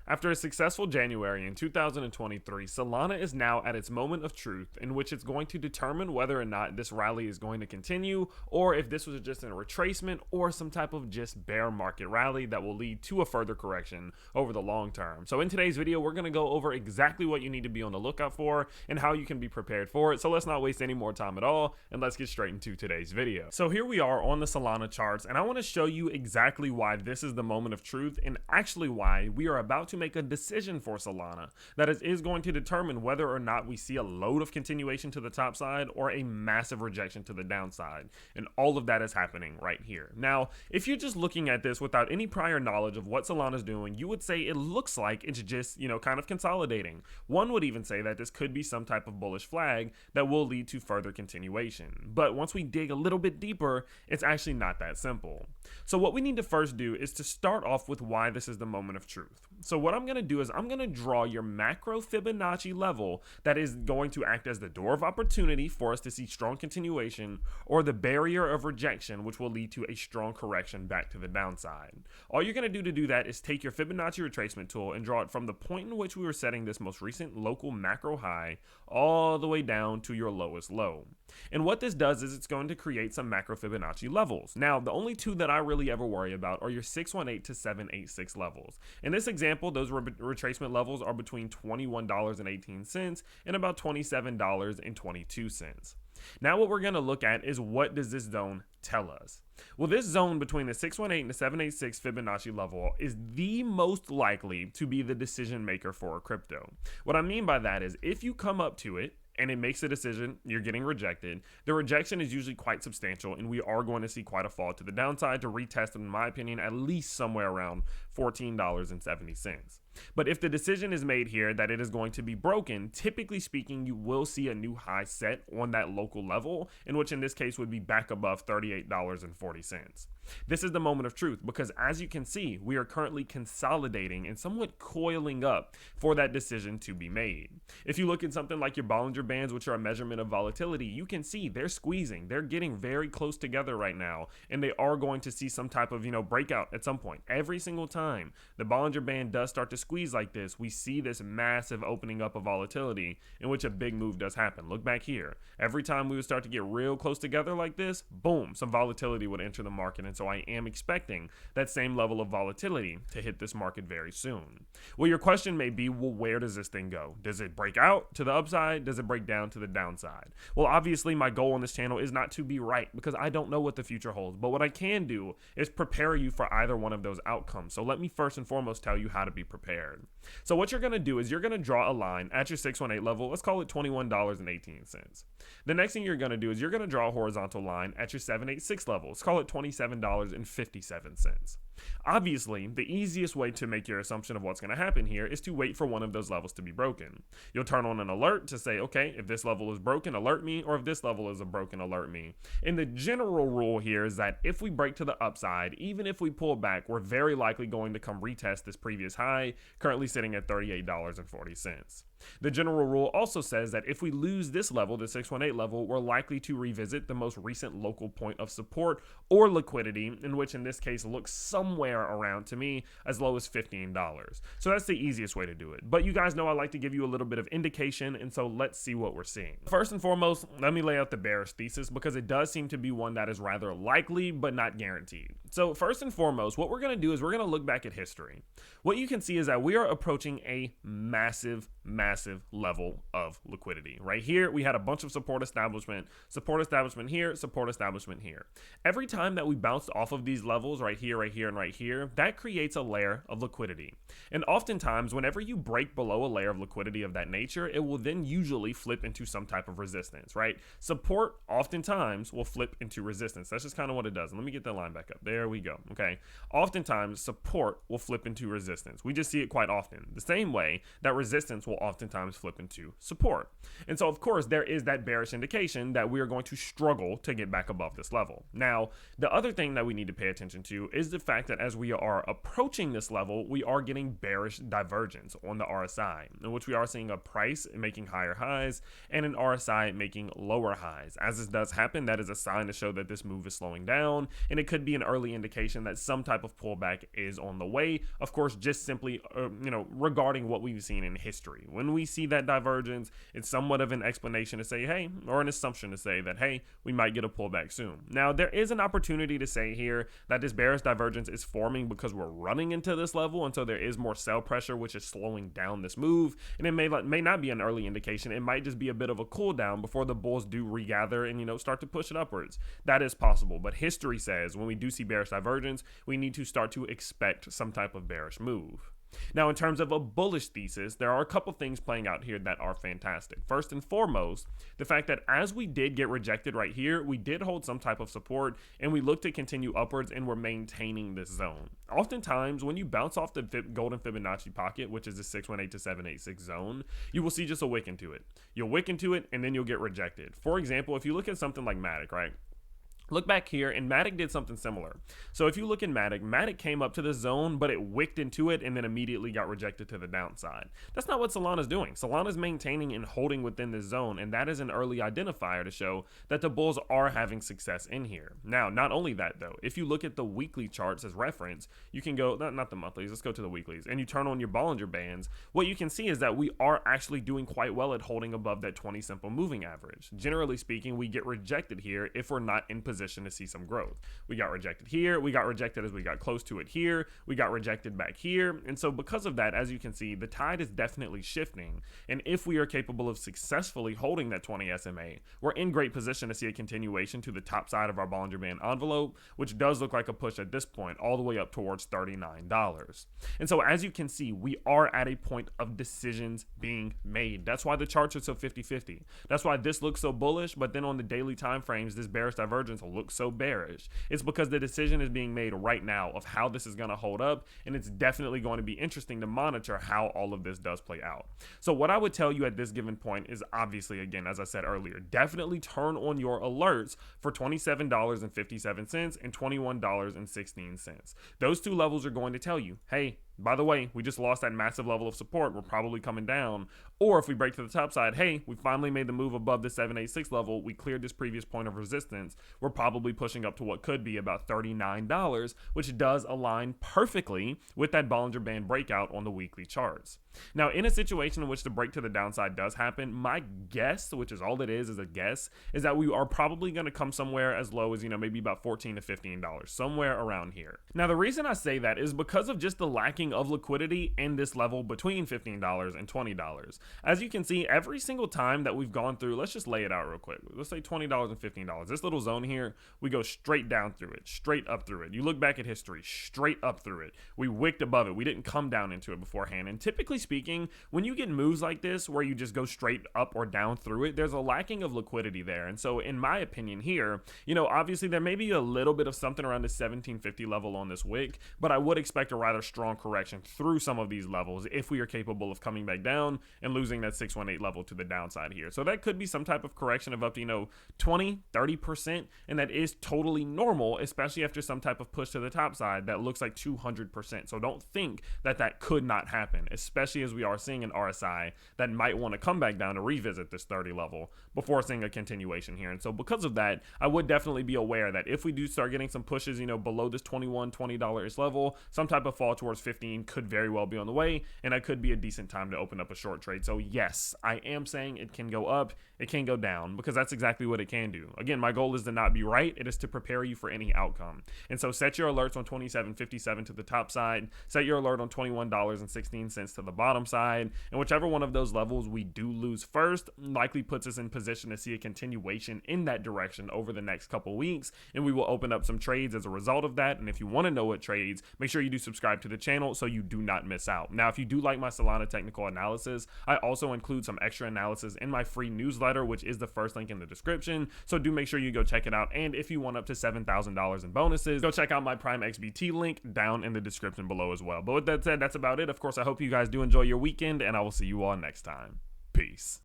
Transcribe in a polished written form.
After a successful January in 2023, Solana is now at its moment of truth in which it's going to determine whether or not this rally is going to continue, or if this was just a retracement or some type of just bear market rally that will lead to a further correction over the long term. So in today's video, we're going to go over exactly what you need to be on the lookout for and how you can be prepared for it. So let's not waste any more time at all, and let's get straight into today's video. So here we are on the Solana charts, and I want to show you exactly why this is the moment of truth, and actually why we are about to make a decision for Solana that is going to determine whether or not we see a load of continuation to the top side or a massive rejection to the downside. And all of that is happening right here. Now, if you're just looking at this without any prior knowledge of what Solana is doing, you would say it looks like it's just, kind of consolidating. One would even say that this could be some type of bullish flag that will lead to further continuation. But once we dig a little bit deeper, it's actually not that simple. So what we need to first do is to start off with why this is the moment of truth. So what I'm going to do is I'm going to draw your macro Fibonacci level that is going to act as the door of opportunity for us to see strong continuation, or the barrier of rejection, which will lead to a strong correction back to the downside. All you're going to do that is take your Fibonacci retracement tool and draw it from the point in which we were setting this most recent local macro high all the way down to your lowest low. And what this does is it's going to create some macro Fibonacci levels. Now, the only two that I really ever worry about are your 618 to 786 levels. In this example, those retracement levels are between $21.18 and about $27.22. Now what we're going to look at is, what does this zone tell us? Well, this zone between the 618 and the 786 Fibonacci level is the most likely to be the decision maker for a crypto. What I mean by that is, if you come up to it and it makes a decision, you're getting rejected, the rejection is usually quite substantial, and we are going to see quite a fall to the downside to retest, in my opinion, at least somewhere around $14.70. But if the decision is made here that it is going to be broken, typically speaking, you will see a new high set on that local level, in which in this case would be back above $38.40. This is the moment of truth, because as you can see, we are currently consolidating and somewhat coiling up for that decision to be made. If you look at something like your Bollinger Bands, which are a measurement of volatility, you can see they're squeezing. They're getting very close together right now, and they are going to see some type of, breakout at some point. Every single time the Bollinger Band does start to squeeze like this, we see this massive opening up of volatility in which a big move does happen. Look back here. Every time we would start to get real close together like this, boom, some volatility would enter the market. And so I am expecting that same level of volatility to hit this market very soon. Well, your question may be, well, where does this thing go? Does it break out to the upside? Does it break down to the downside? Well, obviously my goal on this channel is not to be right, because I don't know what the future holds. But what I can do is prepare you for either one of those outcomes. So let me first and foremost tell you how to be prepared. So what you're going to do is you're going to draw a line at your 618 level. Let's call it $21.18. The next thing you're going to do is you're going to draw a horizontal line at your 786 level. Let's call it $27.57. Obviously, the easiest way to make your assumption of what's going to happen here is to wait for one of those levels to be broken. You'll turn on an alert to say, okay, if this level is broken, alert me, or if this level is broken, alert me. And the general rule here is that if we break to the upside, even if we pull back, we're very likely going to come retest this previous high, currently sitting at $38.40. The general rule also says that if we lose this level, the 618 level, we're likely to revisit the most recent local point of support or liquidity, in which in this case looks somewhere around, to me, as low as $15. So that's the easiest way to do it. But you guys know I like to give you a little bit of indication, and so let's see what we're seeing. First and foremost, let me lay out the bearish thesis, because it does seem to be one that is rather likely but not guaranteed. So first and foremost, what we're going to do is we're going to look back at history. What you can see is that we are approaching a massive level of liquidity. Right here, we had a bunch of support establishment here, support establishment here. Every time that we bounced off of these levels right here, and right here, that creates a layer of liquidity. And oftentimes, whenever you break below a layer of liquidity of that nature, it will then usually flip into some type of resistance, right? Support oftentimes will flip into resistance. That's just kind of what it does. And let me get that line back up. There we go. Okay. Oftentimes, support will flip into resistance. We just see it quite often. The same way that resistance will oftentimes flip into support. And so, of course, there is that bearish indication that we are going to struggle to get back above this level. Now, the other thing that we need to pay attention to is the fact that as we are approaching this level, we are getting bearish divergence on the RSI, in which we are seeing a price making higher highs and an RSI making lower highs. As this does happen, that is a sign to show that this move is slowing down, and it could be an early early indication that some type of pullback is on the way. Of course, just simply, regarding what we've seen in history. When we see that divergence, it's somewhat of an explanation to say, hey, or an assumption to say that, hey, we might get a pullback soon. Now, there is an opportunity to say here that this bearish divergence is forming because we're running into this level, and so there is more sell pressure, which is slowing down this move. And it may not be an early indication. It might just be a bit of a cool down before the bulls do regather and, start to push it upwards. That is possible, but history says when we do see bearish divergence, we need to start to expect some type of bearish move. Now, in terms of a bullish thesis, there are a couple things playing out here that are fantastic. First and foremost, the fact that as we did get rejected right here, we did hold some type of support and we look to continue upwards and we're maintaining this zone. Oftentimes, when you bounce off the golden Fibonacci pocket, which is the 618 to 786 zone, you will see just a wick into it. You'll wick into it and then you'll get rejected. For example, if you look at something like Matic, right? Look back here, and Matic did something similar. So if you look at Matic came up to the zone, but it wicked into it and then immediately got rejected to the downside. That's not what Solana's doing. Solana's maintaining and holding within this zone, and that is an early identifier to show that the bulls are having success in here. Now, not only that, though, if you look at the weekly charts as reference, you can go, not the monthlies, let's go to the weeklies, and you turn on your Bollinger Bands, what you can see is that we are actually doing quite well at holding above that 20 simple moving average. Generally speaking, we get rejected here if we're not in position to see some growth. We got rejected here, we got rejected as we got close to it here, we got rejected back here, and so because of that, as you can see, the tide is definitely shifting, and if we are capable of successfully holding that 20 SMA, we're in great position to see a continuation to the top side of our Bollinger Band envelope, which does look like a push at this point, all the way up towards $39. And so as you can see, we are at a point of decisions being made. That's why the charts are so 50-50. That's why this looks so bullish, but then on the daily time frames, this bearish divergence looks so bearish. It's because the decision is being made right now of how this is going to hold up, and it's definitely going to be interesting to monitor how all of this does play out. So what I would tell you at this given point is, obviously, again, as I said earlier, definitely turn on your alerts for $27.57 and $21.16. Those two levels are going to tell you, hey, by the way, we just lost that massive level of support. We're probably coming down. Or if we break to the top side, hey, we finally made the move above the 786 level. We cleared this previous point of resistance. We're probably pushing up to what could be about $39, which does align perfectly with that Bollinger Band breakout on the weekly charts. Now, in a situation in which the break to the downside does happen, my guess, which is all it is a guess, is that we are probably going to come somewhere as low as, maybe about $14 to $15, somewhere around here. Now, the reason I say that is because of just the lacking of liquidity in this level between $15 and $20. As you can see, every single time that we've gone through, let's just lay it out real quick. Let's say $20 and $15. This little zone here, we go straight down through it, straight up through it. You look back at history, straight up through it. We wicked above it. We didn't come down into it beforehand. And typically speaking, when you get moves like this where you just go straight up or down through it, there's a lacking of liquidity there. And so in my opinion here, obviously there may be a little bit of something around the 1750 level on this wick, but I would expect a rather strong correction through some of these levels if we are capable of coming back down and losing that 618 level to the downside here. So that could be some type of correction of up to 20-30%, and that is totally normal, especially after some type of push to the top side that looks like 200%. So don't think that that could not happen, especially as we are seeing an RSI that might want to come back down to revisit this 30 level before seeing a continuation here. And so because of that, I would definitely be aware that if we do start getting some pushes below this $20 level, some type of fall towards 15 could very well be on the way, and that could be a decent time to open up a short trade. So yes, I am saying it can go up, it can go down, because that's exactly what it can do. Again, my goal is to not be right, it is to prepare you for any outcome. And so set your alerts on $27.57 to the top side, set your alert on $21.16 to the bottom side, and whichever one of those levels we do lose first likely puts us in position to see a continuation in that direction over the next couple weeks, and we will open up some trades as a result of that. And if you want to know what trades, make sure you do subscribe to the channel so you do not miss out. Now, if you do like my Solana technical analysis, I also include some extra analysis in my free newsletter, which is the first link in the description, so do make sure you go check it out. And if you want up to $7,000 in bonuses, go check out my PrimeXBT link down in the description below as well. But with that said, that's about it. Of course, I hope you guys do enjoy your weekend, and I will see you all next time. Peace.